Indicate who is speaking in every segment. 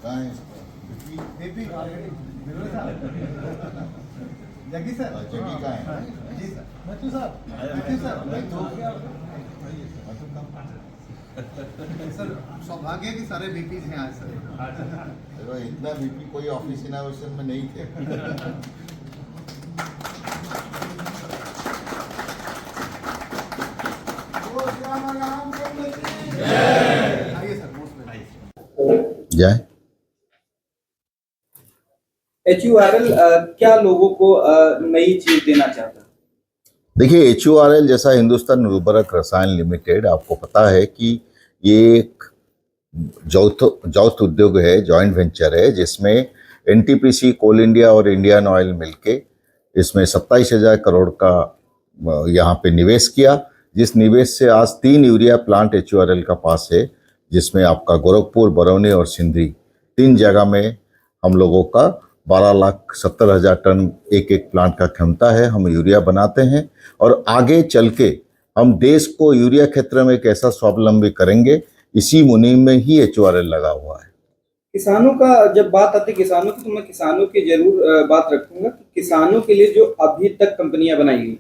Speaker 1: कहाँ है इसका?
Speaker 2: बीपी जगी सर
Speaker 1: जगी कहाँ है?
Speaker 2: जी सर मैथ्यू सर सर सौभाग्य कि सारे बीपीज हैं आज सर।
Speaker 1: चलो इतना बीपी कोई ऑफिस इनोवेशन में नहीं थे।
Speaker 2: आइए सर मोस्ट
Speaker 1: जाए
Speaker 3: HURL क्या लोगों को नई चीज देना चाहता है?
Speaker 1: देखिए, HURL जैसा हिंदुस्तान उर्वरक रसायन लिमिटेड, आपको पता है कि ये एक जौथ उद्योग है, जॉइंट वेंचर है, जिसमें NTPC, कोल इंडिया और इंडियन ऑयल मिलके इसमें 27,000 करोड़ का यहाँ पे निवेश किया, जिस निवेश से आज 3 यूरिया प्लांट HURL का पास है, जिसमें आपका गोरखपुर, बरौनी और सिंदरी 3 जगह में हम लोगों का 12,70,000 टन एक एक प्लांट का क्षमता है। हम यूरिया बनाते हैं और आगे चल के हम देश को यूरिया क्षेत्र में कैसा स्वावलंबी करेंगे, इसी मुहिम में ही HURL लगा हुआ है।
Speaker 3: किसानों का जब बात आती है किसानों की, तो मैं किसानों की जरूर बात रखूंगा कि किसानों के लिए जो अभी तक कंपनियां बनाई गई,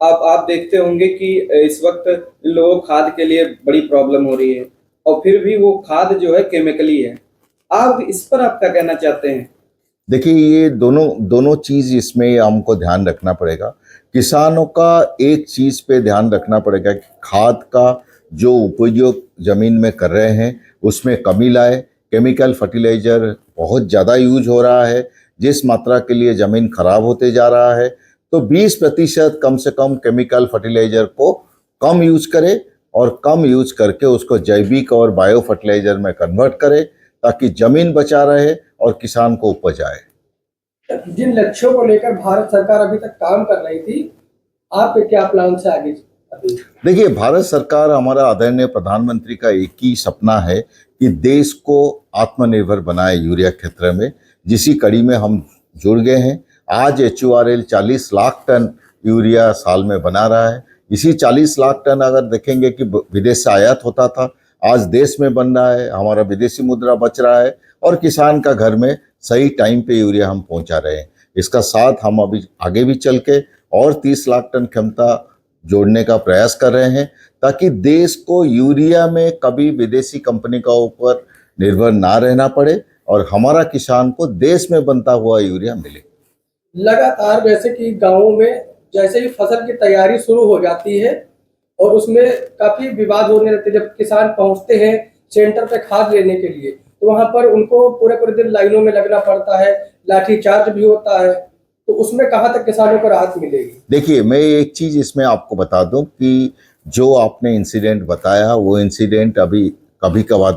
Speaker 3: आप देखते होंगे कि इस वक्त इन लोगों को खाद के लिए बड़ी प्रॉब्लम हो रही है और फिर भी वो खाद जो है केमिकली है। आप इस पर आप क्या कहना चाहते हैं?
Speaker 1: देखिए, ये दोनों चीज इसमें हमको ध्यान रखना पड़ेगा। किसानों का एक चीज पे ध्यान रखना पड़ेगा कि खाद का जो उपयोग जमीन में कर रहे हैं उसमें कमी लाए। केमिकल फर्टिलाइजर बहुत ज़्यादा यूज हो रहा है, जिस मात्रा के लिए ज़मीन खराब होते जा रहा है, तो 20% कम से कम केमिकल फर्टिलाइजर को कम यूज करे और कम यूज करके उसको जैविक और बायो फर्टिलाइजर में कन्वर्ट करे, ताकि जमीन बचा रहे और किसान को उपज आए।
Speaker 4: जिन लक्ष्यों को लेकर भारत सरकार अभी तक काम कर रही थी, आपके क्या प्लान से आगे?
Speaker 1: देखिए, भारत सरकार, हमारा आदरणीय प्रधानमंत्री का एक ही सपना है कि देश को आत्मनिर्भर बनाए यूरिया क्षेत्र में, जिसी कड़ी में हम जुड़ गए हैं। आज HURL 40 लाख टन यूरिया साल में बना रहा है। इसी 40 लाख टन अगर देखेंगे कि विदेश से आयात होता था, आज देश में बन रहा है, हमारा विदेशी मुद्रा बच रहा है और किसान का घर में सही टाइम पे यूरिया हम पहुंचा रहे हैं। इसका साथ हम अभी आगे भी चल के और 30 लाख टन क्षमता जोड़ने का प्रयास कर रहे हैं, ताकि देश को यूरिया में कभी विदेशी कंपनी का ऊपर निर्भर ना रहना पड़े और हमारा किसान को देश में बनता हुआ यूरिया मिले।
Speaker 4: लगातार जैसे कि गाँवों में जैसे ही फसल की तैयारी शुरू हो जाती है और उसमें काफी विवाद होने लगते हैं, जब किसान पहुंचते हैं सेंटर पे खाद लेने के लिए, तो वहां पर उनको पूरे पूरे दिन लाइनों में लगना पड़ता है, लाठीचार्ज भी होता है, तो उसमें कहाँ तक किसानों को राहत मिलेगी?
Speaker 1: देखिए, मैं एक चीज इसमें आपको बता दूं कि जो आपने इंसिडेंट बताया, वो इंसिडेंट अभी कभी कभार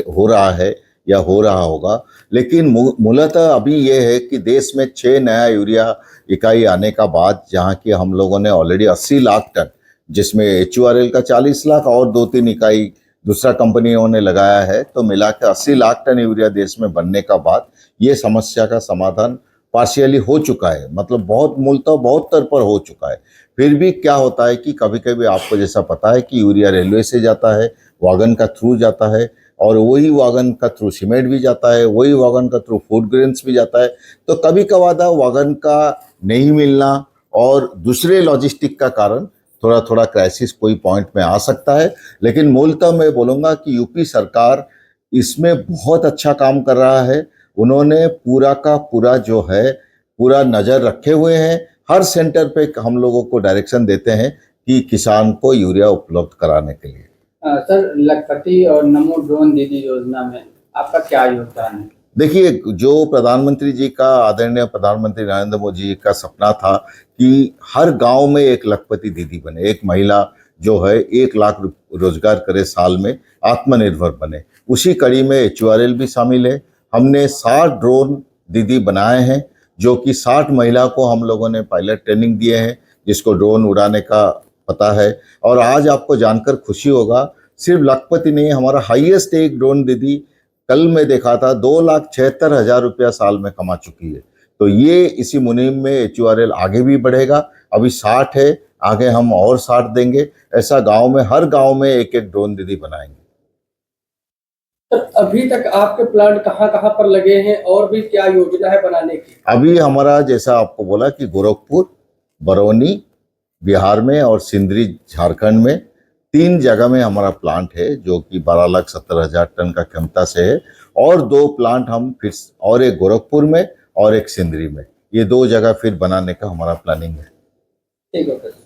Speaker 1: हो रहा है या हो रहा होगा, लेकिन मूलतः अभी ये है कि देश में 6 नया यूरिया इकाई आने का बाद, जहाँ की हम लोगों ने ऑलरेडी 80 लाख टन, जिसमें HURL का 40 लाख और 2-3 इकाई दूसरा कंपनियों ने लगाया है, तो मिलाकर 80 लाख टन यूरिया देश में बनने का बाद ये समस्या का समाधान पार्शियली हो चुका है। मतलब मूलतः बहुत स्तर पर हो चुका है। फिर भी क्या होता है कि कभी कभी आपको जैसा पता है कि यूरिया रेलवे से जाता है, वागन का थ्रू जाता है, और वही वागन का थ्रू सीमेंट भी जाता है, वही वागन का थ्रू फूड ग्रेन्स भी जाता है। तो कभी कभार वागन का नहीं मिलना और दूसरे लॉजिस्टिक का कारण थोड़ा क्राइसिस कोई पॉइंट में आ सकता है। लेकिन मूलतः मैं बोलूँगा कि यूपी सरकार इसमें बहुत अच्छा काम कर रहा है। उन्होंने पूरा का पूरा जो है पूरा नज़र रखे हुए हैं। हर सेंटर पे हम लोगों को डायरेक्शन देते हैं कि किसान को यूरिया उपलब्ध कराने के लिए।
Speaker 5: सर, लखपति और नमो ड्रोन दीदी योजना में आपका क्या योगदान है?
Speaker 1: देखिए, जो प्रधानमंत्री जी का, आदरणीय प्रधानमंत्री नरेंद्र मोदी जी का सपना था कि हर गांव में एक लखपति दीदी बने, एक महिला जो है 1 लाख रोजगार करे साल में, आत्मनिर्भर बने, उसी कड़ी में HURL भी शामिल है। हमने 60 ड्रोन दीदी बनाए हैं, जो कि 60 महिला को हम लोगों ने पायलट ट्रेनिंग दिए हैं, जिसको ड्रोन उड़ाने का पता है। और आज आपको जानकर खुशी होगा, सिर्फ लखपति नहीं, हमारा हाईएस्ट एक ड्रोन दीदी कल मैं देखा था 2,76,000 रुपया साल में कमा चुकी है। तो ये इसी मुहिम में HURL आगे भी बढ़ेगा। अभी 60 है, आगे हम और 60 देंगे। ऐसा गांव में, हर गांव में एक एक ड्रोन दीदी बनाएंगे।
Speaker 4: तो अभी तक आपके प्लांट कहाँ कहाँ पर लगे हैं और भी क्या योजना है बनाने की?
Speaker 1: अभी हमारा जैसा आपको बोला कि गोरखपुर, बरौनी बिहार में और सिंदरी झारखंड में 3 जगह में हमारा प्लांट है जो कि 12,70,000 टन का क्षमता से है। और 2 प्लांट हम फिर और एक गोरखपुर में और एक सिंदरी में, ये 2 जगह फिर बनाने का हमारा प्लानिंग है।
Speaker 3: ठीक है।